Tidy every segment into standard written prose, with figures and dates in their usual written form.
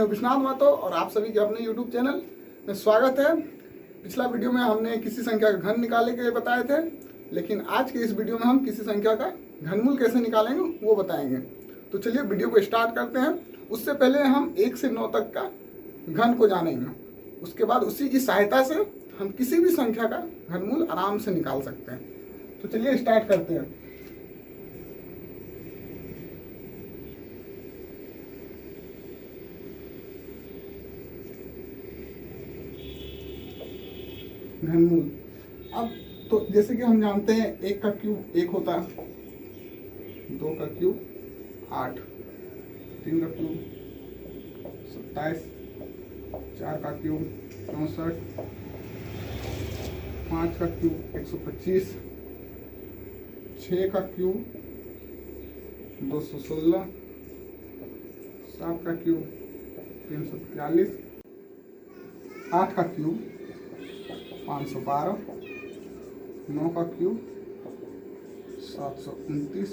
हूं विश्वनाथ महतो और आप सभी के अपने YouTube चैनल में स्वागत है। पिछला वीडियो में हमने किसी संख्या का घन निकालने के लिए बताए थे, लेकिन आज के इस वीडियो में हम किसी संख्या का घनमूल कैसे निकालेंगे वो बताएंगे। तो चलिए वीडियो को स्टार्ट करते हैं। उससे पहले हम 1 से 9 तक का घन को जानेंगे, उसके बाद उसी की सहायता से हम किसी भी संख्या का घनमूल आराम से निकाल सकते हैं। तो चलिए स्टार्ट करते हैं। घनमूल। अब तो जैसे कि हम जानते हैं 1 का क्यूब 1 होता है, 2 का क्यूब 8, 3 का क्यूब 27, 4 का क्यूब 64, 5 का क्यूब 125, 6 का क्यूब 216, 7 का क्यूब 342, 8 का क्यूब 512, 9 का क्यूब 729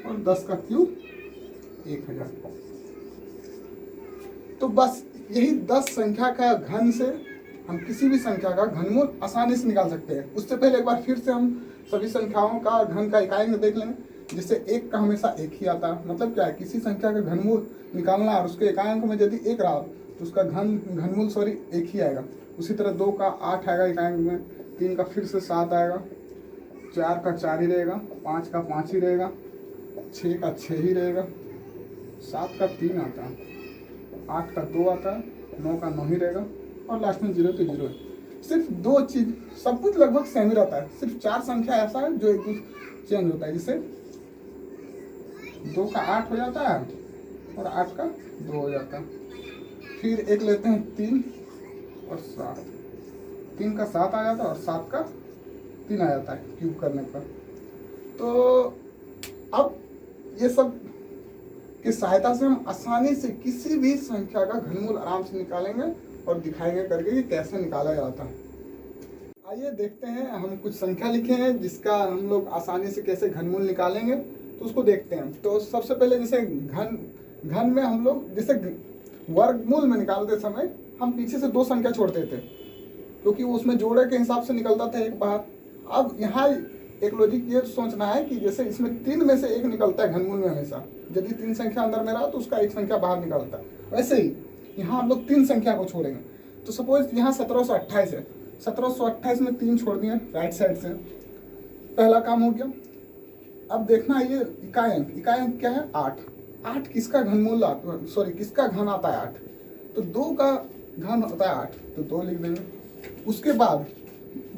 और 10 का क्यूब 1000। तो बस यही 10 संख्या का घन से हम किसी भी संख्या का घनमूल आसानी से निकाल सकते हैं। उससे पहले एक बार फिर से हम सभी संख्याओं का घन का इकाई में देख लें। जिससे 1 का हमेशा 1 ही आता है। मतलब क्या है, किसी संख्या का घनमूल निकालना और उसके इकाई में यदि 1 रहा तो उसका घनमूल 1 ही आएगा। उसी तरह 2 का 8 आएगा इकाई में, 3 का फिर से 7 आएगा, 4 का 4 ही रहेगा, 5 का 5 ही रहेगा, 6 का 6 ही रहेगा, 7 का 3 आता है, 8 का 2 आता है, 9 का 9 ही रहेगा और लास्ट में 0 तो 0 है। सिर्फ 2 चीज, सब कुछ लगभग सेम ही रहता है। सिर्फ 4 संख्या ऐसा है जो एक दूसरे चेंज होता है। जैसे 2 का 8 हो जाता है और 8 का 2 हो जाता है। फिर एक लेते हैं 3 और 7, 3 का 7 आ जाता है और 7 का 3 आ जाता है क्यूब करने पर। तो अब ये सब की सहायता से हम आसानी से किसी भी संख्या का घनमूल आराम से निकालेंगे और दिखाएंगे करके कि कैसे निकाला जाता है। आइए देखते हैं, हम कुछ संख्या लिखे हैं जिसका हम लोग आसानी से कैसे घनमूल निकालेंगे, तो उसको देखते हैं। तो सबसे पहले जैसे घन में हम लोग जैसे वर्गमूल में निकालते समय हम पीछे से 2 संख्या छोड़ते थे, क्योंकि उसमें जोड़े के हिसाब से निकलता था एक बार। अब यहाँ एक लॉजिक ये सोचना है कि जैसे इसमें 3 में से 1 निकलता है घनमूल में हमेशा। यदि 3 संख्या अंदर में रहा तो उसका 1 संख्या बाहर निकलता है। वैसे ही यहाँ हम लोग 3 संख्या को छोड़ेंगे। तो सपोज यहाँ 1728 है, 1728 में 3 छोड़ दिए राइट साइड से, पहला काम हो गया। अब देखना ये इकाई अंक क्या है, 8। 8 किसका घनमूल किसका घन आता है 8, तो 2 का घन होता है 8, तो 2 लिख देंगे। उसके बाद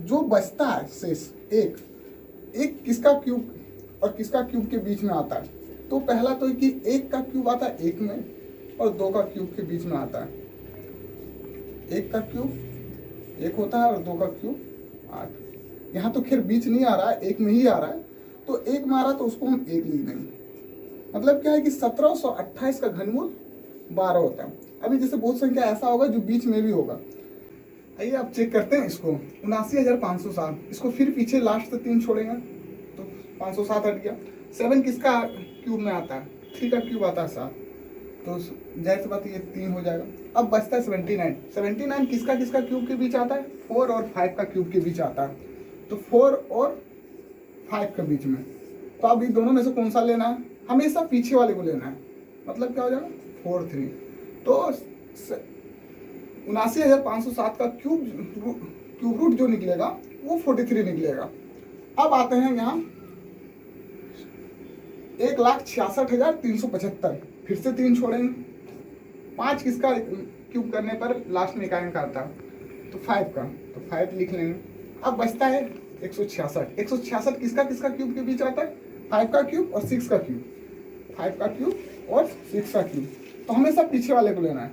जो बचता है शेष 1 किसका क्यूब और किसका क्यूब के बीच में आता है, तो पहला तो कि 1 का क्यूब आता है 1 में और 2 का क्यूब के बीच में आता है। 1 का क्यूब 1 होता है और 2 का क्यूब 8। यहाँ तो खैर बीच नहीं आ रहा है, 1 में ही आ रहा है, तो 1 में आ रहा है तो उसको हम 1 लिख देंगे। मतलब क्या है कि 1728 का घनमूल 12 होता है। अभी जैसे बहुत संख्या ऐसा होगा जो बीच में भी होगा। आइए अब चेक करते हैं इसको। 79507, इसको फिर पीछे लास्ट से 3 छोड़ेंगे तो 507 हट गया। 7 किसका क्यूब में आता है, 3 का क्यूब आता है 7, तो जाहिर सी बात ये 3 हो जाएगा। अब बचता है 79 किसका किसका क्यूब के बीच आता है, 4 और 5 का क्यूब के बीच आता है, तो 4 और 5 के बीच में। तो अब इन दोनों में से कौन सा लेना है, हमेशा पीछे वाले को लेना है। मतलब क्या हो जाएगा 4 3, तो 79507 का क्यूब रूट जो निकलेगा वो 43 निकलेगा। अब आते हैं यहाँ 1,66,375, फिर से 3 छोड़ेंगे। 5 किसका क्यूब करने पर लास्ट में इकाई का आता है, तो 5 का, तो 5 लिख लेंगे। अब बचता है 166 किसका किसका क्यूब के बीच आता है, 5 का क्यूब और 6 का क्यूब, 5 का क्यूब और 6 का क्यूब, तो हमेशा पीछे वाले को लेना है।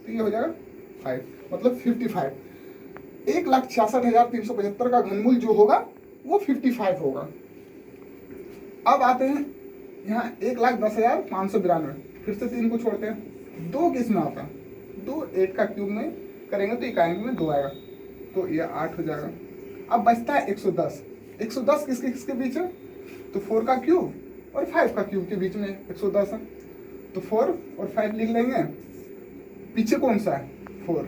तो ये हो जाएगा 5, मतलब 55। 1,66,375 का घनमूल जो होगा वो 55 होगा। अब आते हैं यहाँ 1,10,592, फिर से 3 को छोड़ते हैं। 2 किस में आता है, 2 8 का क्यूब में करेंगे तो इकाई में 2 आएगा, तो ये 8 हो जाएगा। अब बचता है 110 किसके किसके बीच है, तो 4 का क्यूब और 5 का क्यूब के बीच में 110 है, तो 4 और 5 लिख लेंगे पीछे कौन सा है 4,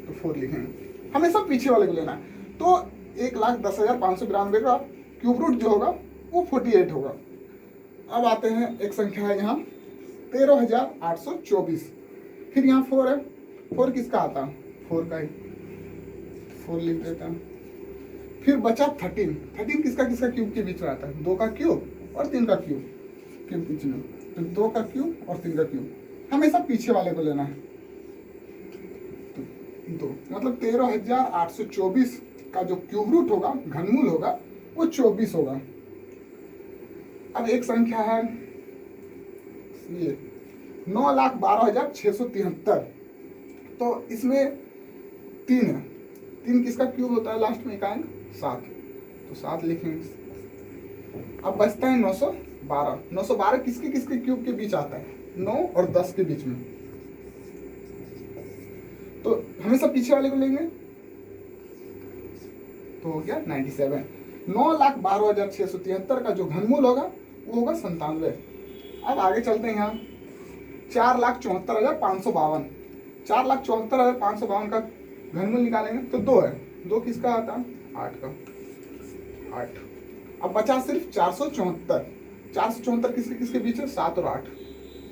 तो 4 लिखेंगे, हमेशा पीछे वाले को लेना है। तो 1,10,592 का क्यूब रूट जो होगा वो 48 होगा। अब आते हैं एक संख्या है यहाँ 13,824, फिर यहाँ 4 है, 4 किसका आता है 4 का ही 4 लिख देता हूँ। फिर बचा 13, 13 किसका किसका क्यूब के बीच में आता है 2 का क्यूब और 3 का क्यूब के बीच में, तो 2 का क्यूब और 3 का क्यूब, हमेशा पीछे वाले को लेना है। तो 2 मतलब 13,824 का जो क्यूब रूट होगा घनमूल होगा वो 24 होगा। अब एक संख्या है ये 9,12,673, तो इसमें 3 है, 3 किसका क्यूब होता है लास्ट में इकाई 7, तो 7 लिखेंगे। अब बचता है 912, 912 किसके किसके क्यूब के बीच आता है 9 और 10 के बीच में, तो हमेशा पीछे वाले को लेंगे, तो हो गया 97। 9,12,673 का जो घनमूल होगा वो होगा 97। अब आगे चलते हैं यहाँ 4,74,552, 4,74,552 का घनमूल निकालेंगे तो 2 है, 2 किसका आता है 8 का 8। अब बचा सिर्फ 474, 474 किसके किसके बीच है 7 और 8,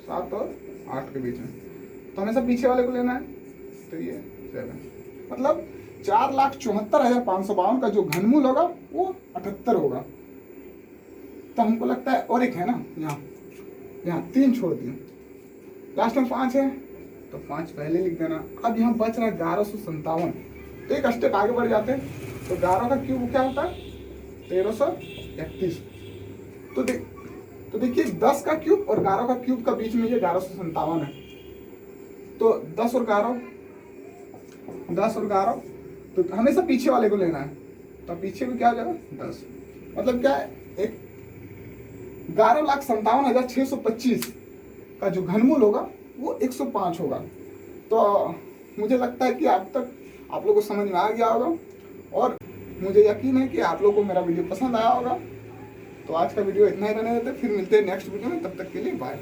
7 और 8 के बीच में, तो हमेशा पीछे वाले को लेना है, तो ये 7 मतलब 4,74,552 का जो घनमूल होगा वो 78 होगा। तो हमको लगता है और एक है ना यहाँ 3 छोड़ दिए, लास्ट में 5 है तो 5 पहले लिख देना। अब यहाँ बच रहा है 1157, तो एक स्टेप आगे बढ़ जाते हैं, तो 11 का क्यूब क्या होता है 1331, तो देखिए 10 का क्यूब और 11 का क्यूब का बीच में ये 1157 है, तो 10 और 11 तो हमेशा पीछे वाले को लेना है, तो पीछे में क्या हो जाएगा 10, मतलब क्या है 11,57,625 का जो घनमूल होगा वो 105 होगा। तो मुझे लगता है कि अब तक आप लोगों को समझ में आ गया होगा, और मुझे यकीन है कि आप लोगों को मेरा वीडियो पसंद आया होगा। तो आज का वीडियो इतना ही रहने देते, फिर मिलते हैं नेक्स्ट वीडियो में, तब तक के लिए बाय।